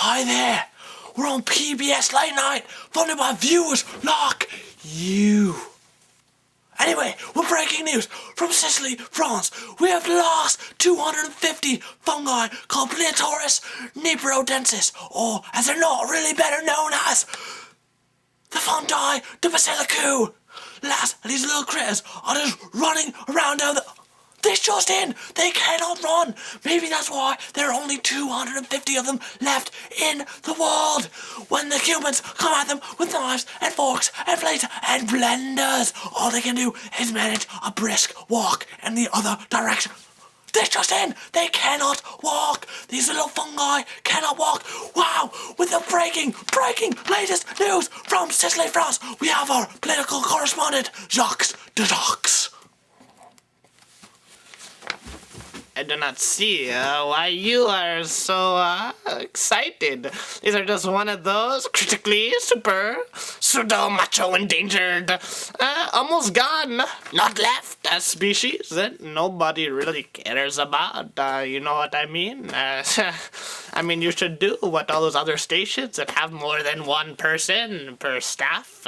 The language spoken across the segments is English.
Hi there. We're on PBS Late Night, funded by viewers like you. Anyway, we're breaking news from Sicily, France. We have lost 250 fungi called Pleotorus nigrodensis, or as they're not really better known as, the fungi de Basilico. Lads, these little critters are just running around down the... This just in! They cannot run! Maybe that's why there are only 250 of them left in the world. When the humans come at them with knives and forks and plates and blenders, all they can do is manage a brisk walk in the other direction. This just in! They cannot walk! These little fungi cannot walk! Wow! With the breaking latest news from Sicily, France, we have our political correspondent, Jacques de Jacques. I do not see why you are so excited. These are just one of those critically super pseudo macho endangered, almost gone, not left species that nobody really cares about. You know what I mean? I mean, you should do what all those other stations that have more than one person per staff.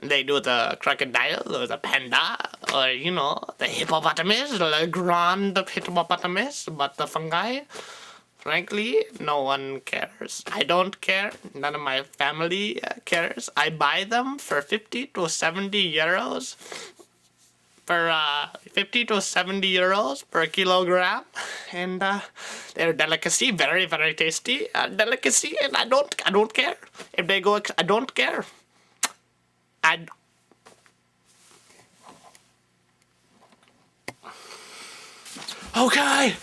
They do the crocodile or the panda or, you know, the hippopotamus, the grand hippopotamus, but the fungi, frankly, no one cares. I don't care. None of my family cares. I buy them for 50 to 70 euros. For 50 to 70 euros per kilogram, and they're delicacy, very, very tasty delicacy, and I don't care if they go. I don't care. Okay,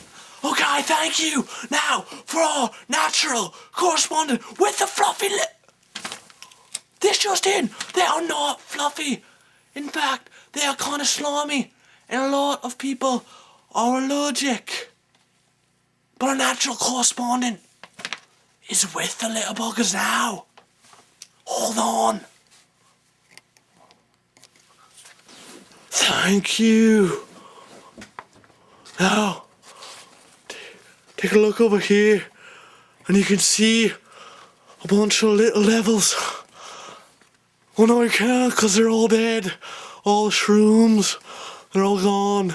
thank you. Now, for our natural correspondent with the fluffy This just in, they are not fluffy. In fact, they are kind of slimy, and a lot of people are allergic. But our natural correspondent is with the little buggers now. Hold on. Thank you. Now, take a look over here, and you can see a bunch of little levels. Oh no, you can't, because they're all dead. All the shrooms, they're all gone.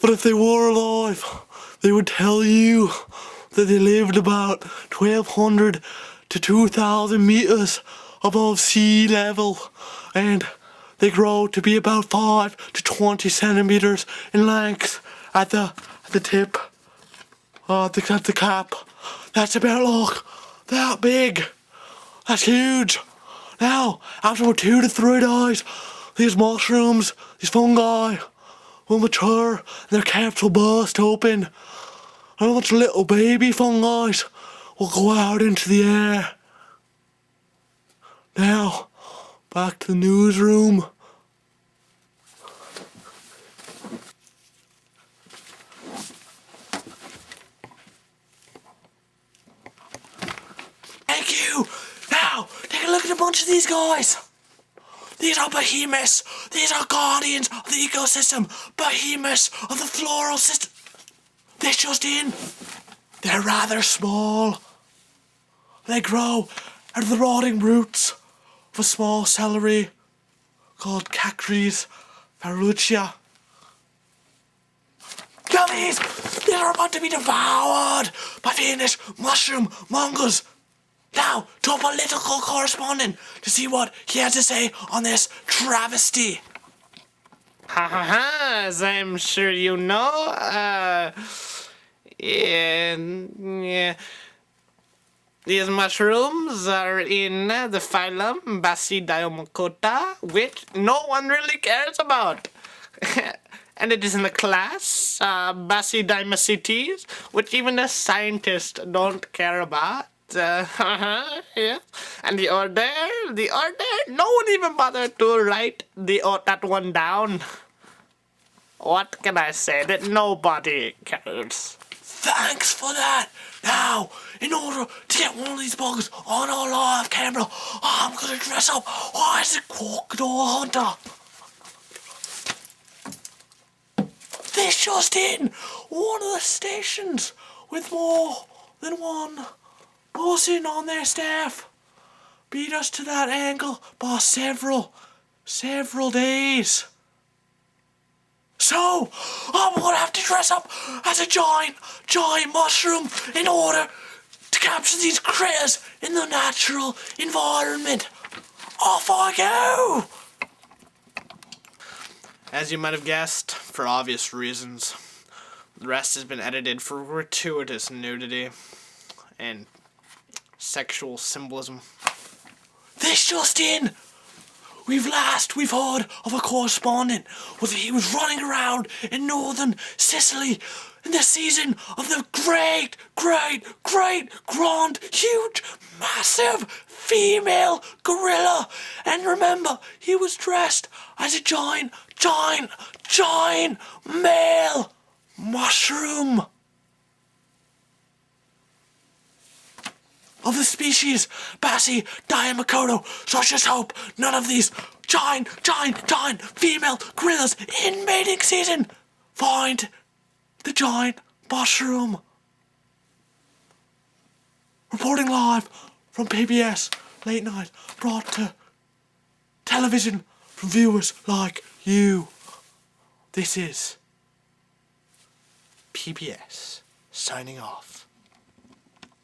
But if they were alive, they would tell you that they lived about 1,200 to 2,000 meters above sea level, and they grow to be about 5 to 20 centimeters in length at the tip, at the cap. That's about like that big. That's huge. Now, after 2 to 3 days, these mushrooms, these fungi, will mature and their caps will burst open. And a bunch of little baby fungi will go out into the air. Now, back to the newsroom. Thank you! Now, take a look at a bunch of these guys. These are behemoths. These are guardians of the ecosystem. Behemoths of the floral system. This just in. They're rather small. They grow out of the rotting roots of a small celery called Cacris ferrucea. Gummies! They are about to be devoured by Venus mushroom mongers. Now, to a political correspondent to see what he has to say on this travesty. As I'm sure you know, these mushrooms are in the phylum Basidiomycota, which no one really cares about. And it is in the class Basidiomycetes, which even the scientists don't care about. Yeah. And the order, no one even bothered to write that one down. What can I say? That nobody cares. Thanks for that. Now, in order to get one of these bugs on our live camera, I'm gonna dress up as a crocodile hunter. This just in, one of the stations with more than one buzzing on their staff. Beat us to that angle by several days. So, I'm gonna have to dress up as a giant mushroom in order to capture these critters in the natural environment. Off I go! As you might have guessed, for obvious reasons, the rest has been edited for gratuitous nudity and sexual symbolism. This just in! We've heard of a correspondent whether he was running around in northern Sicily in the season of the great, grand, huge, massive female gorilla. And remember, he was dressed as a giant male mushroom of the species Basidiamokoto. So I just hope none of these giant female gorillas in mating season find the giant mushroom. Reporting live from PBS Late Night, brought to television from viewers like you. This is PBS signing off.